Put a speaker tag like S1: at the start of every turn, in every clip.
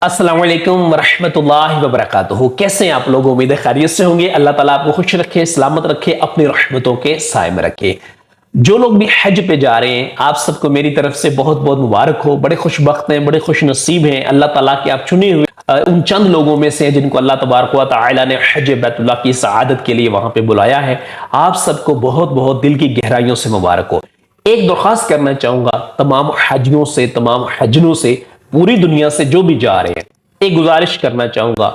S1: अस्सलाम वालेकुम वरहमतुल्लाहि वबरकातुहू। कैसे हैं आप लोग? उम्मीद है खैरियत से होंगे। अल्लाह ताला आपको खुश रखे, सलामत रखे, अपनी रहमतों के साए में रखे। जो लोग भी हज पे जा रहे हैं, आप सबको मेरी तरफ से बहुत बहुत मुबारक हो। बड़े खुशबख्त हैं, बड़े खुश नसीब हैं। अल्लाह ताला के आप चुने हुए उन चंद लोगों में से हैं जिनको अल्लाह तबारक व तआला ने हज बैतुल्लाह की सआदत के लिए वहां पे बुलाया है। आप सबको बहुत बहुत दिल की गहराइयों से मुबारक हो। एक दरख्वास्त करना चाहूंगा तमाम हजियों से, तमाम हजनों से, पूरी दुनिया से जो भी जा रहे हैं, एक गुजारिश करना चाहूंगा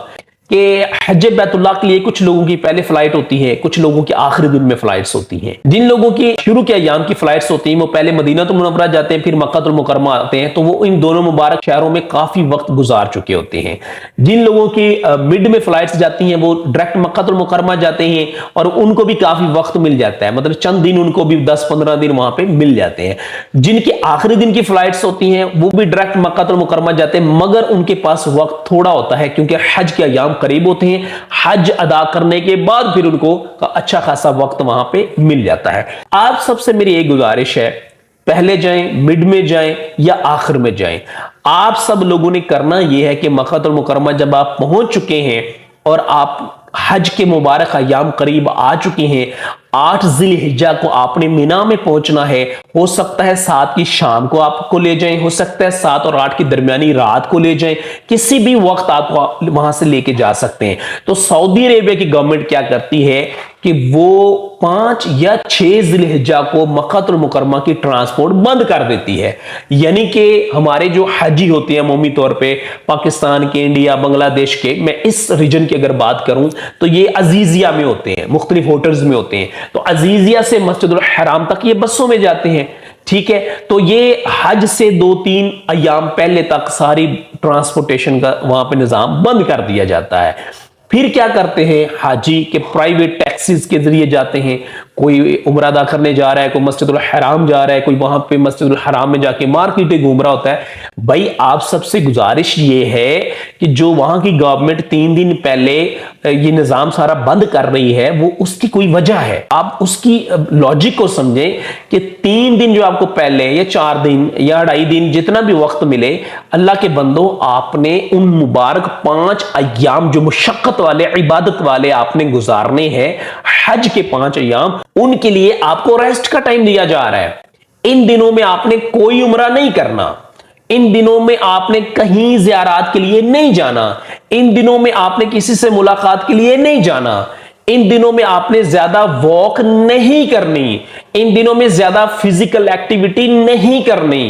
S1: कि हज बैतुल्लाह के लिए कुछ लोगों की पहले फ्लाइट होती है, कुछ लोगों की आखिरी दिन में फ्लाइट्स होती हैं। जिन लोगों की शुरू के अयाम की फ्लाइट्स होती हैं वो पहले मदीनतुल मुनव्वरा जाते हैं, फिर मक्कातुल मुकर्रमा आते हैं, तो वो इन दोनों मुबारक शहरों में काफी वक्त गुजार चुके होते हैं। जिन लोगों की मिड में फ्लाइट्स जाती हैं वो डायरेक्ट मक्कातुल मुकर्रमा जाते हैं और उनको भी काफी वक्त मिल जाता है, मतलब चंद दिन उनको भी 10-15 दिन वहां पे मिल जाते हैं। जिनकी आखिरी दिन की फ्लाइट्स होती हैं वो भी डायरेक्ट मक्कातुल मुकर्रमा जाते हैं, मगर उनके पास वक्त थोड़ा होता है क्योंकि हज के अयाम करीब होते हैं। हज अदा करने के बाद फिर उनको अच्छा खासा वक्त वहां पे मिल जाता है। आप सबसे मेरी एक गुजारिश है, पहले जाएं, मिड में जाएं या आखिर में जाएं। आप सब लोगों ने करना यह है कि मक्कातुल मुकर्रमा जब आप पहुंच चुके हैं और आप हज के मुबारक अयाम करीब आ चुके हैं, 8 जिलहिज्जा को आपने मिना में पहुंचना है। हो सकता है 7 की शाम को आपको ले जाएं, हो सकता है 7 और 8 की दरमियानी रात को ले जाएं, किसी भी वक्त आप वहां से लेके जा सकते हैं। तो सऊदी अरेबिया की गवर्नमेंट क्या करती है कि वो 5 या 6 जिलहिज्जा को मक्कातुल मुकर्रमा की ट्रांसपोर्ट बंद कर देती है। यानी कि हमारे जो हजी होते हैं अमूमी तौर पे पाकिस्तान के, इंडिया, बांग्लादेश के, मैं इस रीजन की अगर बात करूं तो ये अजीजिया में होते हैं, मुख्तलिफ होटल्स में होते हैं। तो अजीजिया से मस्जिदुल हराम तक ये बसों में जाते हैं, ठीक है। तो ये हज से 2-3 अयाम पहले तक सारी ट्रांसपोर्टेशन का वहां पे निजाम बंद कर दिया जाता है। फिर क्या करते हैं हाजी के प्राइवेट टैक्सीज के जरिए जाते हैं। कोई उम्रा अदा करने जा रहा है, कोई मस्जिदुल हराम जा रहा है, कोई वहां पे मस्जिदुल हराम में जाके मार्केटें घूम रहा होता है। भाई आप सबसे गुजारिश ये है कि जो वहां की गवर्नमेंट 3 दिन पहले ये निजाम सारा बंद कर रही है, वो उसकी कोई वजह है। आप उसकी लॉजिक को समझें कि 3 दिन जो आपको पहले या 4 दिन या 2.5 दिन जितना भी वक्त मिले, अल्लाह के बंदो आपने उन मुबारक 5 अयाम जो मुशक्कत वाले, इबादत वाले आपने गुजारने हैं, हज के 5 अयाम, उनके लिए आपको रेस्ट का टाइम दिया जा रहा है। इन दिनों में आपने कोई उम्रा नहीं करना, इन दिनों में आपने कहीं ज़ियारत के लिए नहीं जाना, इन दिनों में आपने किसी से मुलाकात के लिए नहीं जाना, इन दिनों में आपने ज्यादा वॉक नहीं करनी, इन दिनों में ज्यादा फिजिकल एक्टिविटी नहीं करनी,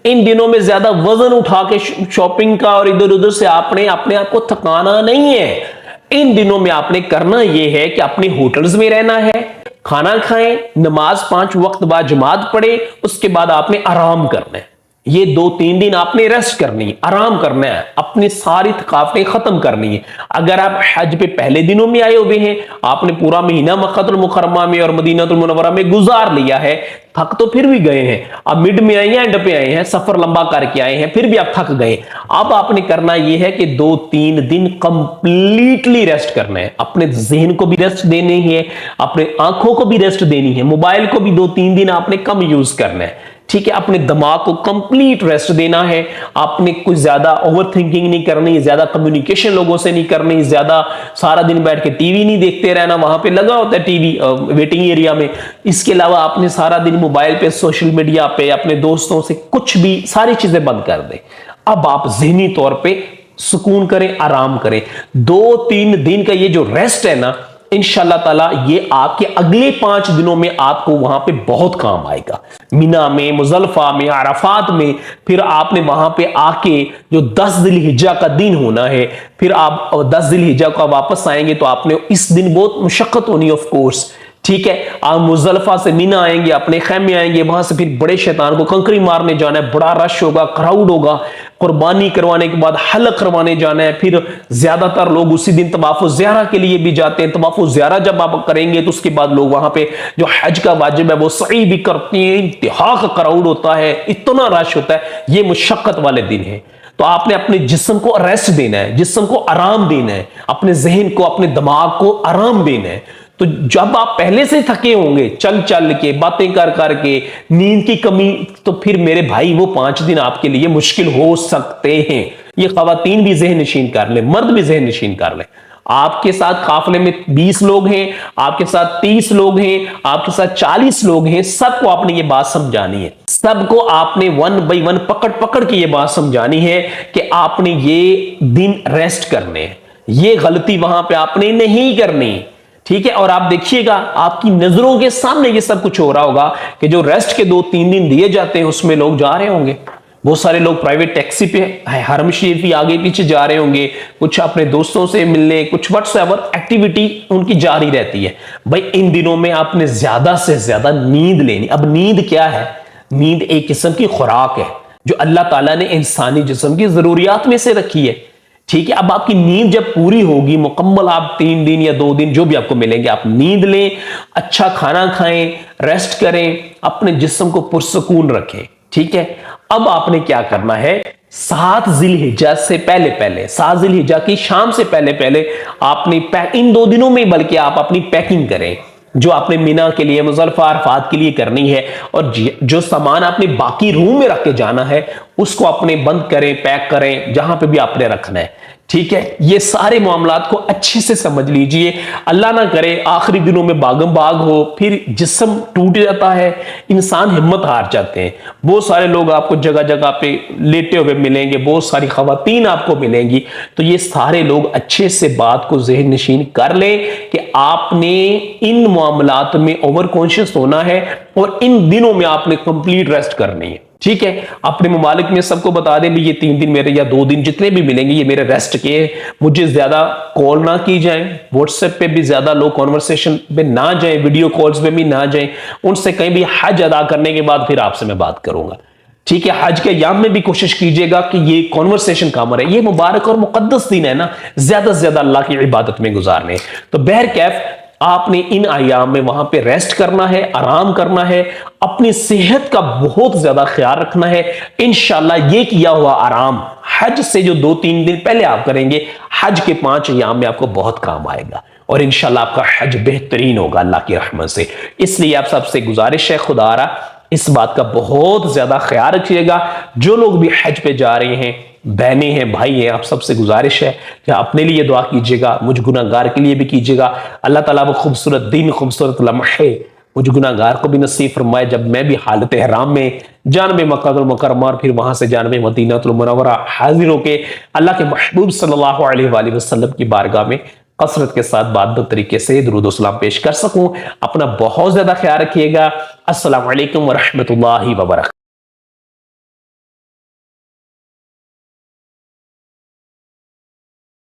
S1: इन दिनों में ज्यादा वजन उठा के शॉपिंग का और इधर उधर से आपने अपने आप को थकाना नहीं है। इन दिनों में आपने करना यह है कि अपने होटल्स में रहना है, खाना खाएं, नमाज 5 वक्त बाद जमात पढ़े, उसके बाद आपने आराम करना है। ये 2-3 दिन आपने रेस्ट करनी है, आराम करना है, अपनी सारी थकावटें खत्म करनी है। अगर आप हज पे पहले दिनों में आए हुए हैं, आपने पूरा महीना मक्कातुल मुकर्रमा में और मदीनतुल मुनव्वरा में गुजार लिया है, थक तो फिर भी गए हैं। अब मिड में आए हैं, एंड पे आए हैं, सफर लंबा करके आए हैं, फिर भी आप थक गए। अब आपने करना यह है कि 2-3 दिन कंप्लीटली रेस्ट करना है। अपने जहन को भी रेस्ट देनी है, अपने आंखों को भी रेस्ट देनी है, मोबाइल को भी 2-3 दिन आपने कम यूज करना है, ठीक है। अपने दिमाग को कंप्लीट रेस्ट देना है। आपने कुछ ज्यादा ओवर थिंकिंग नहीं करनी, ज्यादा कम्युनिकेशन लोगों से नहीं करनी, ज्यादा सारा दिन बैठ के टीवी नहीं देखते रहना, वहां पे लगा होता है टीवी वेटिंग एरिया में। इसके अलावा आपने सारा दिन मोबाइल पे, सोशल मीडिया पे, अपने दोस्तों से कुछ भी, सारी चीजें बंद कर दें। अब आप ज़हनी तौर पे सुकून करें, आराम करें। 2-3 दिन का ये जो रेस्ट है ना, इंशाअल्लाह ताला ये आपके अगले 5 दिनों में आपको वहां पे बहुत काम आएगा। मिना में, मुजल्फा में, अराफात में, फिर आपने वहां पे आके जो 10 जिलहिज्जा का दिन होना है, फिर आप 10 जिलहिज्जा को वापस आएंगे तो आपने इस दिन बहुत मुशक्कत होनी ऑफ कोर्स, ठीक है। आप मुजल्फा से मिना आएंगे, अपने खैमे आएंगे, वहां से फिर बड़े शैतान को कंकरी मारने जाना है, बड़ा रश होगा, क्राउड होगा, कुर्बानी करवाने के बाद हलक करवाने जाना है। फिर ज्यादातर लोग उसी दिन तवाफ़ो ज़ियारा के लिए भी जाते हैं। तवाफ़ो ज़ियारा जब आप करेंगे तो उसके बाद लोग वहां पे जो हज का वाजिब है वो सही भी करते हैं। इंतहा का क्राउड होता है, इतना रश होता है, ये मुशक्कत वाले दिन है। तो आपने अपने जिस्म को रेस्ट देना है, जिस्म को आराम देना है, अपने जहन को, अपने दिमाग को आराम देना है। تو جب آپ پہلے سے تھکے ہوں گے چل چل کے باتیں کر کر کے نیند کی کمی، تو پھر میرے بھائی وہ 5 دن آپ کے لیے مشکل ہو سکتے ہیں۔ یہ خواتین بھی ذہن نشین کر لیں، مرد بھی ذہن نشین کر لیں۔ آپ کے ساتھ قافلے میں 20 لوگ ہیں، آپ کے ساتھ 30 لوگ ہیں، آپ کے ساتھ 40 لوگ ہیں، سب کو آپ نے یہ بات سمجھانی ہے، سب کو آپ نے 1 بائی 1 پکڑ پکڑ کے یہ بات سمجھانی ہے کہ آپ نے یہ دن ریسٹ کرنے ہیں، یہ غلطی وہاں پہ آپ نے نہیں کرنی، ٹھیک ہے؟ اور آپ دیکھیے گا آپ کی نظروں کے سامنے یہ سب کچھ ہو رہا ہوگا کہ جو ریسٹ کے 2-3 دن دیے جاتے ہیں اس میں لوگ جا رہے ہوں گے، بہت سارے لوگ پرائیویٹ ٹیکسی پہ حرم شریف ہی آگے پیچھے جا رہے ہوں گے، کچھ اپنے دوستوں سے ملنے، کچھ واٹس ایور ایکٹیویٹی ان کی جاری رہتی ہے۔ بھائی ان دنوں میں آپ نے زیادہ سے زیادہ نیند لینی۔ اب نیند کیا ہے؟ نیند ایک قسم کی خوراک ہے جو اللہ تعالیٰ نے انسانی جسم کی ضروریات میں سے رکھی ہے، ٹھیک ہے؟ اب آپ کی نیند جب پوری ہوگی مکمل، آپ 3 دن یا 2 دن جو بھی آپ کو ملیں گے، آپ نیند لیں، اچھا کھانا کھائیں، ریسٹ کریں، اپنے جسم کو پرسکون رکھیں، ٹھیک ہے؟ اب آپ نے کیا کرنا ہے؟ 7 ذی الحجہ سے پہلے 7 ذی الحجہ کی شام سے پہلے آپ نے ان 2 دنوں میں بلکہ آپ اپنی پیکنگ کریں، جو آپ نے مینا کے لیے، مزدلفہ، عرفات کے لیے کرنی ہے، اور جو سامان آپ نے باقی روم میں رکھ کے جانا ہے اس کو اپنے بند کریں، پیک کریں، جہاں پہ بھی آپ نے رکھنا ہے، ٹھیک ہے؟ یہ سارے معاملات کو اچھے سے سمجھ لیجئے، اللہ نہ کرے آخری دنوں میں باغم باغ ہو، پھر جسم ٹوٹ جاتا ہے، انسان ہمت ہار جاتے ہیں۔ بہت سارے لوگ آپ کو جگہ جگہ پہ لیٹے ہوئے ملیں گے، بہت ساری خواتین آپ کو ملیں گی، تو یہ سارے لوگ اچھے سے بات کو ذہن نشین کر لیں کہ آپ نے ان معاملات میں اوور کانشیس ہونا ہے اور ان دنوں میں آپ نے کمپلیٹ ریسٹ کرنی ہے، ٹھیک ہے؟ اپنے ممالک میں سب کو بتا دیں بھی یہ 3 دن میرے یا 2 دن جتنے بھی ملیں گے یہ میرے ریسٹ کے، مجھے زیادہ کال نہ کی جائیں، واٹس ایپ پہ بھی زیادہ لوگ کانورسیشن پہ نہ جائیں، ویڈیو کالز پہ بھی نہ جائیں، ان سے کہیں بھی حج ادا کرنے کے بعد پھر آپ سے میں بات کروں گا، ٹھیک ہے؟ حج کے ایام میں بھی کوشش کیجئے گا کہ یہ کانورسیشن کام رہے، یہ مبارک اور مقدس دن ہے نا، زیادہ سے زیادہ اللہ کی عبادت میں گزارنے، تو بہرکیف آپ نے ان ایام میں وہاں پہ ریسٹ کرنا ہے، آرام کرنا ہے، اپنی صحت کا بہت زیادہ خیال رکھنا ہے۔ انشاءاللہ یہ کیا ہوا آرام حج سے جو 2-3 دن پہلے آپ کریں گے، حج کے 5 ایام میں آپ کو بہت کام آئے گا، اور انشاءاللہ آپ کا حج بہترین ہوگا اللہ کی رحمت سے۔ اس لیے آپ سب سے گزارش ہے، خدا را اس بات کا بہت زیادہ خیال رکھیے گا، جو لوگ بھی حج پہ جا رہے ہیں، بہنیں ہیں، بھائی ہیں، آپ سب سے گزارش ہے کہ اپنے لیے دعا کیجئے گا، مجھ گناہگار کے لیے بھی کیجئے گا، اللہ تعالیٰ وہ خوبصورت دن، خوبصورت لمحے مجھ گناہگار کو بھی نصیب فرمائے جب میں بھی حالت احرام میں جانب مکہ المکرمہ اور پھر وہاں سے جانب مدینہ المنورہ حاضر ہو کے اللہ کے محبوب صلی اللہ علیہ وآلہ وسلم کی بارگاہ میں کثرت کے ساتھ بات طریقے سے درود و سلام پیش کر سکوں۔ اپنا بہت زیادہ خیال رکھیے گا۔ السلام علیکم ورحمۃ اللہ وبرکاتہ۔